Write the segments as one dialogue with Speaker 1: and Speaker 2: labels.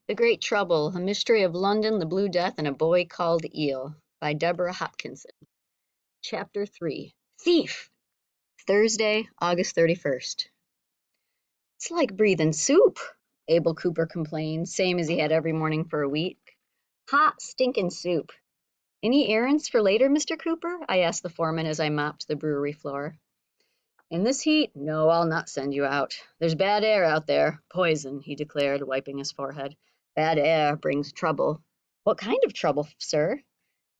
Speaker 1: The Great Trouble, A Mystery of London, the Blue Death, and a Boy Called Eel by Deborah Hopkinson. Chapter 3 Thief! Thursday, August 31st. It's like breathing soup, Abel Cooper complained, same as he had every morning for a week. Hot, stinking soup. Any errands for later, Mr. Cooper? I asked the foreman as I mopped the brewery floor. In this heat? No, I'll not send you out. There's bad air out there. Poison, he declared, wiping his forehead. Bad air brings trouble. What kind of trouble, sir?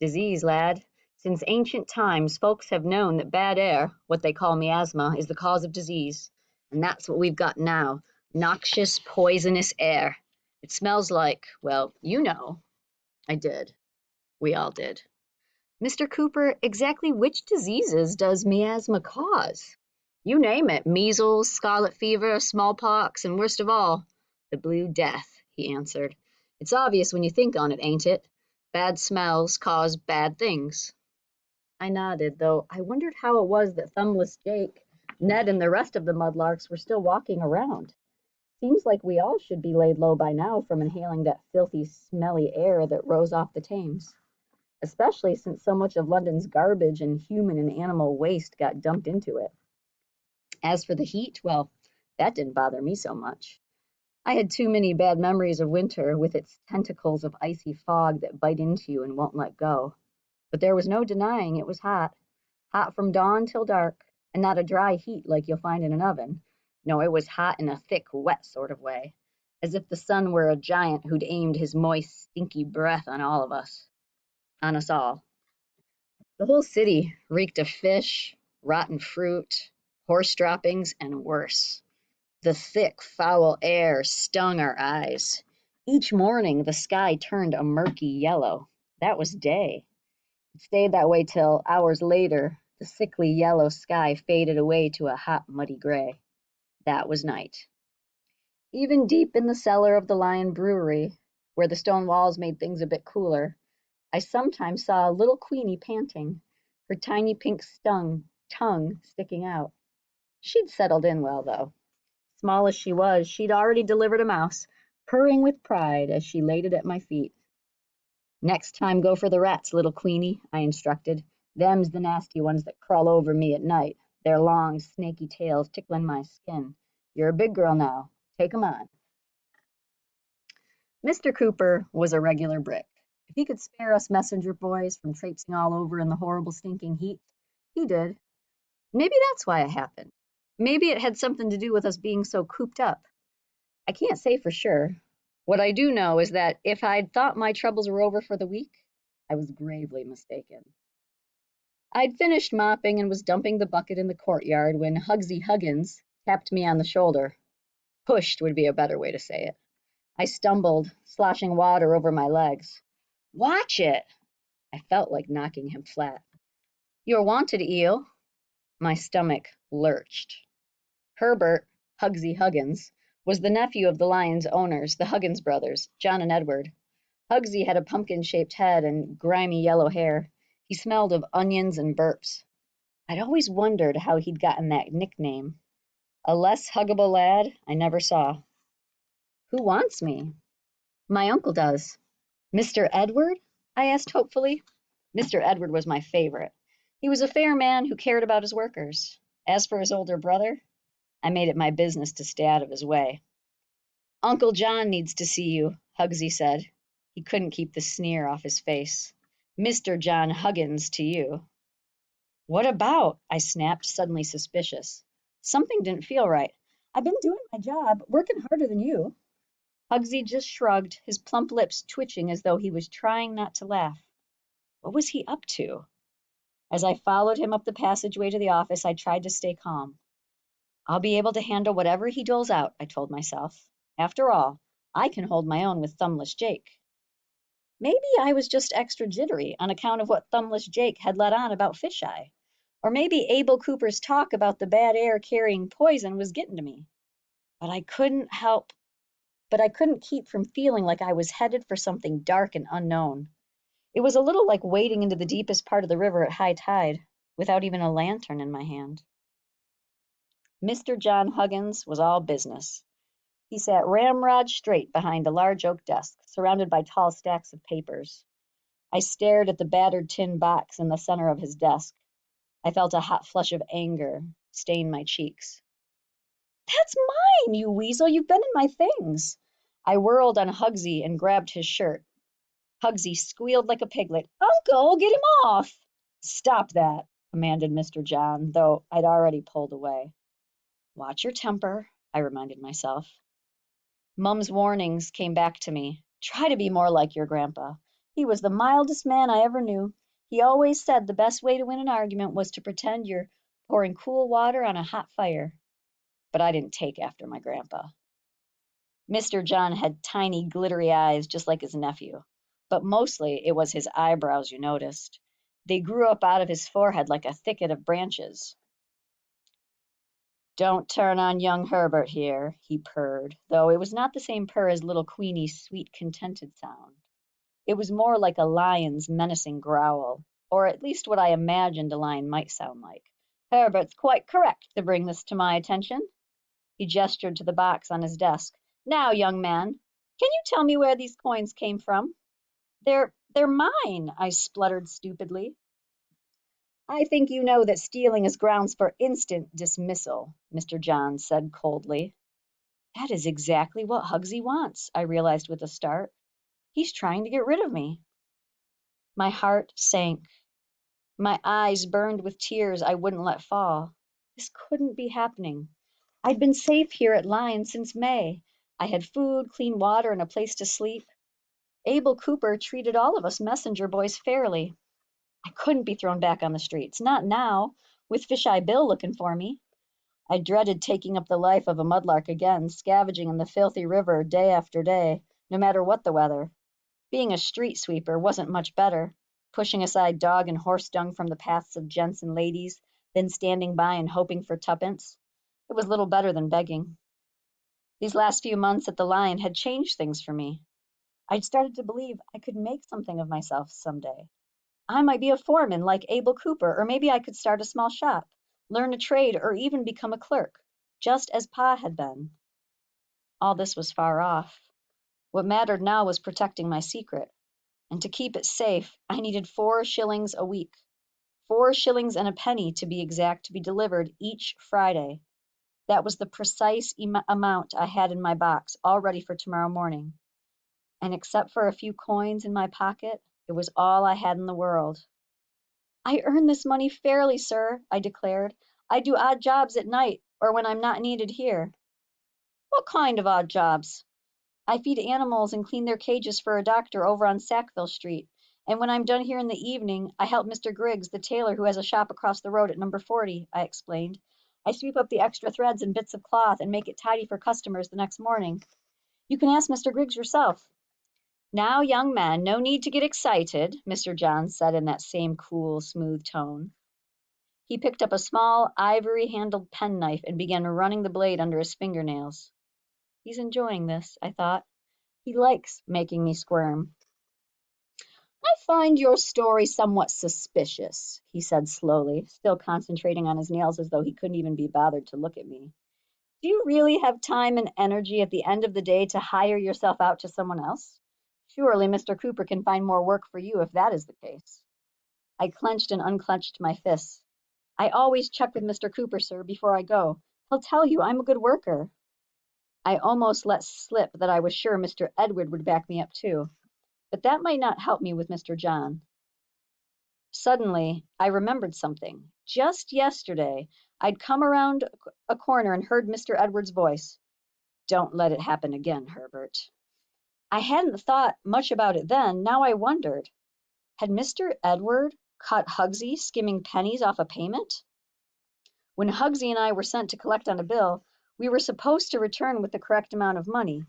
Speaker 1: Disease, lad. Since ancient times, folks have known that bad air, what they call miasma, is the cause of disease. And that's what we've got now. Noxious, poisonous air. It smells like, well, you know. I did. We all did. Mr. Cooper, exactly which diseases does miasma cause? You name it, measles, scarlet fever, smallpox, and worst of all, the Blue Death, he answered. It's obvious when you think on it, ain't it? Bad smells cause bad things. I nodded, though I wondered how it was that Thumbless Jake, Ned, and the rest of the mudlarks were still walking around. Seems like we all should be laid low by now from inhaling that filthy, smelly air that rose off the Thames, especially since so much of London's garbage and human and animal waste got dumped into it. As for the heat, well, that didn't bother me so much. I had too many bad memories of winter with its tentacles of icy fog that bite into you and won't let go. But there was no denying it was hot. Hot from dawn till dark, and not a dry heat like you'll find in an oven. No, it was hot in a thick, wet sort of way, as if the sun were a giant who'd aimed his moist, stinky breath on all of us. On us all. The whole city reeked of fish, rotten fruit, horse droppings, and worse. The thick, foul air stung our eyes. Each morning the sky turned a murky yellow. That was day. It stayed that way till, hours later, the sickly yellow sky faded away to a hot, muddy gray. That was night. Even deep in the cellar of the Lion Brewery, where the stone walls made things a bit cooler, I sometimes saw little Queenie panting, her tiny pink tongue sticking out. She'd settled in well, though. Small as she was, she'd already delivered a mouse, purring with pride as she laid it at my feet. Next time go for the rats, little Queenie, I instructed. Them's the nasty ones that crawl over me at night, their long, snaky tails tickling my skin. You're a big girl now. Take 'em on. Mr. Cooper was a regular brick. If he could spare us messenger boys from traipsing all over in the horrible stinking heat, he did. Maybe that's why it happened. Maybe it had something to do with us being so cooped up. I can't say for sure. What I do know is that if I'd thought my troubles were over for the week, I was gravely mistaken. I'd finished mopping and was dumping the bucket in the courtyard when Hugsy Huggins tapped me on the shoulder. Pushed would be a better way to say it. I stumbled, sloshing water over my legs. Watch it! I felt like knocking him flat. You're wanted, Eel. My stomach lurched. Herbert, Hugsy Huggins, was the nephew of the Lion's owners, the Huggins brothers, John and Edward. Hugsy had a pumpkin-shaped head and grimy yellow hair. He smelled of onions and burps. I'd always wondered how he'd gotten that nickname. A less huggable lad I never saw. Who wants me? My uncle does. Mr. Edward? I asked hopefully. Mr. Edward was my favorite. He was a fair man who cared about his workers. As for his older brother, I made it my business to stay out of his way. Uncle John needs to see you, Hugsy said. He couldn't keep the sneer off his face. Mr. John Huggins to you. What about? I snapped, suddenly suspicious. Something didn't feel right. I've been doing my job, working harder than you. Hugsy just shrugged, his plump lips twitching as though he was trying not to laugh. What was he up to? As I followed him up the passageway to the office, I tried to stay calm. I'll be able to handle whatever he doles out, I told myself. After all, I can hold my own with Thumbless Jake. Maybe I was just extra jittery on account of what Thumbless Jake had let on about Fisheye. Or maybe Abel Cooper's talk about the bad air carrying poison was getting to me. But I couldn't keep from feeling like I was headed for something dark and unknown. It was a little like wading into the deepest part of the river at high tide, without even a lantern in my hand. Mr. John Huggins was all business. He sat ramrod straight behind a large oak desk, surrounded by tall stacks of papers. I stared at the battered tin box in the center of his desk. I felt a hot flush of anger stain my cheeks. That's mine, you weasel! You've been in my things! I whirled on Hugsy and grabbed his shirt. Hugsy squealed like a piglet. Uncle, get him off! Stop that, commanded Mr. John, though I'd already pulled away. Watch your temper, I reminded myself. Mum's warnings came back to me. Try to be more like your grandpa. He was the mildest man I ever knew. He always said the best way to win an argument was to pretend you're pouring cool water on a hot fire. But I didn't take after my grandpa. Mr. John had tiny, glittery eyes just like his nephew, but mostly it was his eyebrows you noticed. They grew up out of his forehead like a thicket of branches. Don't turn on young Herbert here, he purred, though it was not the same purr as little Queenie's sweet, contented sound. It was more like a lion's menacing growl, or at least what I imagined a lion might sound like. Herbert's quite correct to bring this to my attention. He gestured to the box on his desk. Now, young man, can you tell me where these coins came from? They're mine, I spluttered stupidly. I think you know that stealing is grounds for instant dismissal, Mr. John said coldly. That is exactly what Hugsy wants, I realized with a start. He's trying to get rid of me. My heart sank. My eyes burned with tears I wouldn't let fall. This couldn't be happening. I'd been safe here at Lyons since May. I had food, clean water, and a place to sleep. Abel Cooper treated all of us messenger boys fairly. I couldn't be thrown back on the streets, not now, with Fish-Eye Bill looking for me. I dreaded taking up the life of a mudlark again, scavenging in the filthy river day after day, no matter what the weather. Being a street sweeper wasn't much better, pushing aside dog and horse dung from the paths of gents and ladies, then standing by and hoping for tuppence. It was little better than begging. These last few months at the Lion had changed things for me. I'd started to believe I could make something of myself someday. I might be a foreman like Abel Cooper, or maybe I could start a small shop, learn a trade, or even become a clerk, just as Pa had been. All this was far off. What mattered now was protecting my secret. And to keep it safe, I needed 4 shillings a week. 4 shillings and a penny, to be exact, to be delivered each Friday. That was the precise amount I had in my box, all ready for tomorrow morning. And except for a few coins in my pocket, it was all I had in the world. I earn this money fairly, sir, I declared. I do odd jobs at night or when I'm not needed here. What kind of odd jobs? I feed animals and clean their cages for a doctor over on Sackville Street. And when I'm done here in the evening, I help Mr. Griggs, the tailor who has a shop across the road at number 40, I explained. I sweep up the extra threads and bits of cloth and make it tidy for customers the next morning. You can ask Mr. Griggs yourself. Now, young man, no need to get excited, Mr. John said in that same cool, smooth tone. He picked up a small, ivory-handled penknife and began running the blade under his fingernails. He's enjoying this, I thought. He likes making me squirm. I find your story somewhat suspicious, he said slowly, still concentrating on his nails as though he couldn't even be bothered to look at me. Do you really have time and energy at the end of the day to hire yourself out to someone else? Surely Mr. Cooper can find more work for you if that is the case. I clenched and unclenched my fists. I always check with Mr. Cooper, sir, before I go. He'll tell you I'm a good worker. I almost let slip that I was sure Mr. Edward would back me up too, but that might not help me with Mr. John. Suddenly, I remembered something. Just yesterday, I'd come around a corner and heard Mr. Edward's voice. Don't let it happen again, Herbert. I hadn't thought much about it then. Now I wondered, had Mr. Edward caught Hugsy skimming pennies off a payment? When Hugsy and I were sent to collect on a bill, we were supposed to return with the correct amount of money.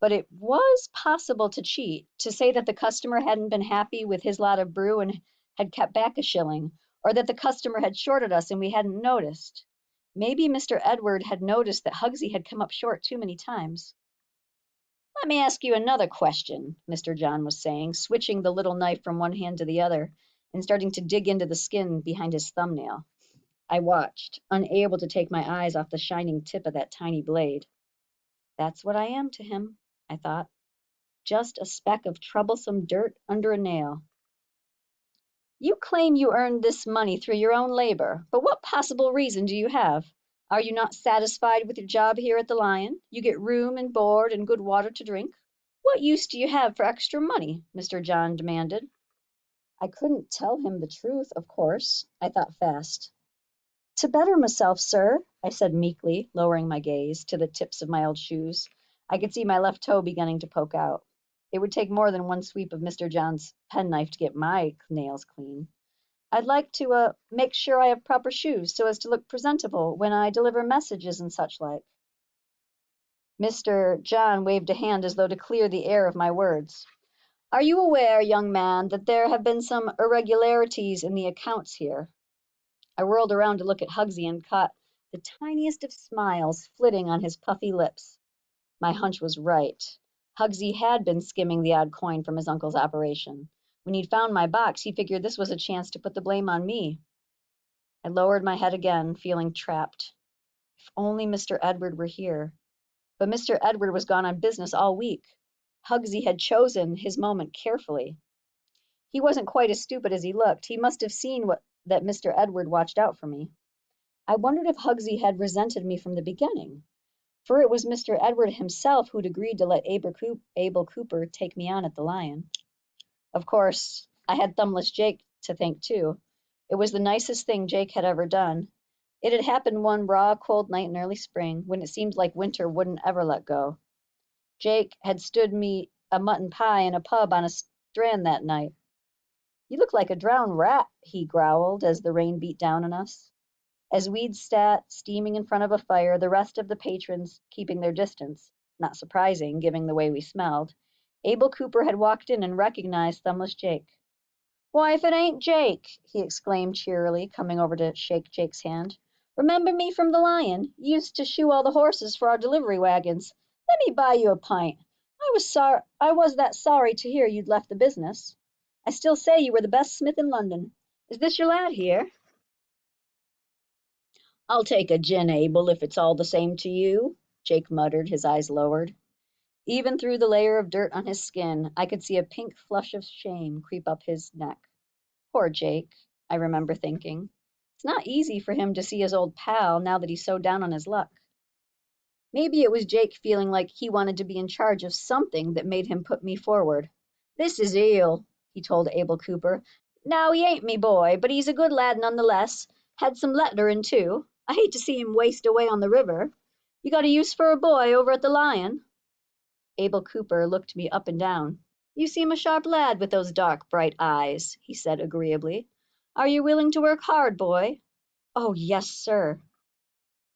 Speaker 1: But it was possible to cheat, to say that the customer hadn't been happy with his lot of brew and had kept back a shilling, or that the customer had shorted us and we hadn't noticed. Maybe Mr. Edward had noticed that Hugsy had come up short too many times. Let me ask you another question, Mr. John was saying, switching the little knife from one hand to the other and starting to dig into the skin behind his thumbnail. I watched, unable to take my eyes off the shining tip of that tiny blade. That's what I am to him, I thought. Just a speck of troublesome dirt under a nail. You claim you earned this money through your own labor, but what possible reason do you have? Are you not satisfied with your job here at the Lion? You get room and board and good water to drink. What use do you have for extra money? Mr. John demanded. I couldn't tell him the truth, of course. I thought fast. To better myself, sir, I said meekly, lowering my gaze to the tips of my old shoes. I could see my left toe beginning to poke out. It would take more than one sweep of Mr. John's penknife to get my nails clean. I'd like to make sure I have proper shoes so as to look presentable when I deliver messages and such like. Mr. John waved a hand as though to clear the air of my words. Are you aware, young man, that there have been some irregularities in the accounts here? I whirled around to look at Hugsy and caught the tiniest of smiles flitting on his puffy lips. My hunch was right. Hugsy had been skimming the odd coin from his uncle's operation. When he'd found my box, he figured this was a chance to put the blame on me. I lowered my head again, feeling trapped. If only Mr. Edward were here. But Mr. Edward was gone on business all week. Hugsy had chosen his moment carefully. He wasn't quite as stupid as he looked. He must have seen that Mr. Edward watched out for me. I wondered if Hugsy had resented me from the beginning, for it was Mr. Edward himself who'd agreed to let Abel Cooper take me on at the Lion. Of course, I had Thumbless Jake to thank too. It was the nicest thing Jake had ever done. It had happened one raw, cold night in early spring, when it seemed like winter wouldn't ever let go. Jake had stood me a mutton pie in a pub on a strand that night. You look like a drowned rat, he growled as the rain beat down on us. As we'd sat steaming in front of a fire, the rest of the patrons keeping their distance, not surprising, given the way we smelled, Abel Cooper had walked in and recognized Thumbless Jake. Why, if it ain't Jake, he exclaimed cheerily, coming over to shake Jake's hand. Remember me from the Lion? You used to shoe all the horses for our delivery wagons. Let me buy you a pint. I was that sorry to hear you'd left the business. I still say you were the best smith in London. Is this your lad here? I'll take a gin, Abel, if it's all the same to you, Jake muttered, his eyes lowered. Even through the layer of dirt on his skin, I could see a pink flush of shame creep up his neck. Poor Jake, I remember thinking. It's not easy for him to see his old pal now that he's so down on his luck. Maybe it was Jake feeling like he wanted to be in charge of something that made him put me forward. This is Eel, he told Abel Cooper. Now, he ain't me boy, but he's a good lad nonetheless. Had some letterin' too. I hate to see him waste away on the river. You got a use for a boy over at the Lion? Abel Cooper looked me up and down. You seem a sharp lad with those dark, bright eyes, he said agreeably. Are you willing to work hard, boy? Oh, yes, sir.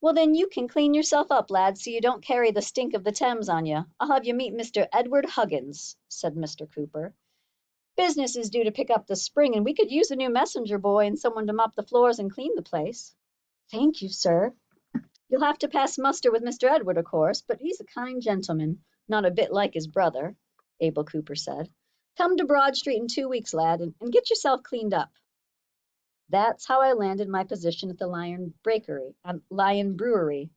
Speaker 1: Well, then you can clean yourself up, lad, so you don't carry the stink of the Thames on you. I'll have you meet Mr. Edward Huggins, said Mr. Cooper. Business is due to pick up this spring, and we could use a new messenger boy and someone to mop the floors and clean the place. Thank you, sir. You'll have to pass muster with Mr. Edward, of course, but he's a kind gentleman, not a bit like his brother, Abel Cooper said. Come to Broad Street in 2 weeks, lad, and get yourself cleaned up. That's how I landed my position at the Lion Brewery.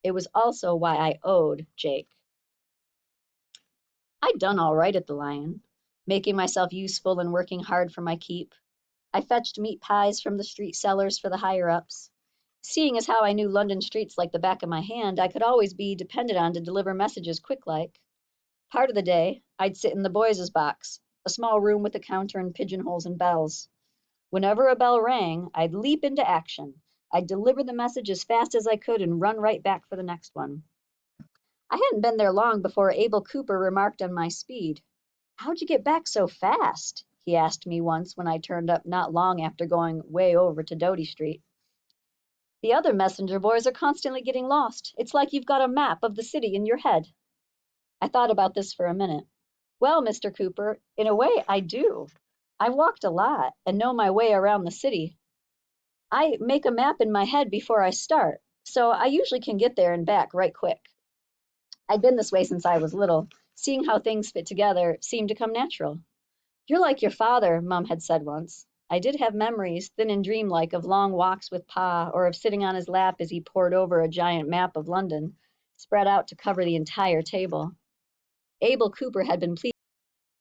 Speaker 1: It was also why I owed Jake. I'd done all right at the Lion, making myself useful and working hard for my keep. I fetched meat pies from the street sellers for the higher-ups. Seeing as how I knew London streets like the back of my hand, I could always be depended on to deliver messages quick-like. Part of the day, I'd sit in the boys' box, a small room with a counter and pigeonholes and bells. Whenever a bell rang, I'd leap into action. I'd deliver the message as fast as I could and run right back for the next one. I hadn't been there long before Abel Cooper remarked on my speed. How'd you get back so fast? He asked me once when I turned up not long after going way over to Doughty Street. The other messenger boys are constantly getting lost. It's like you've got a map of the city in your head. I thought about this for a minute. Well, Mr. Cooper, in a way, I do. I've walked a lot and know my way around the city. I make a map in my head before I start, so I usually can get there and back right quick. I'd been this way since I was little. Seeing how things fit together seemed to come natural. You're like your father, Mum had said once. I did have memories, thin and dreamlike, of long walks with Pa, or of sitting on his lap as he pored over a giant map of London, spread out to cover the entire table. Abel Cooper had been pleased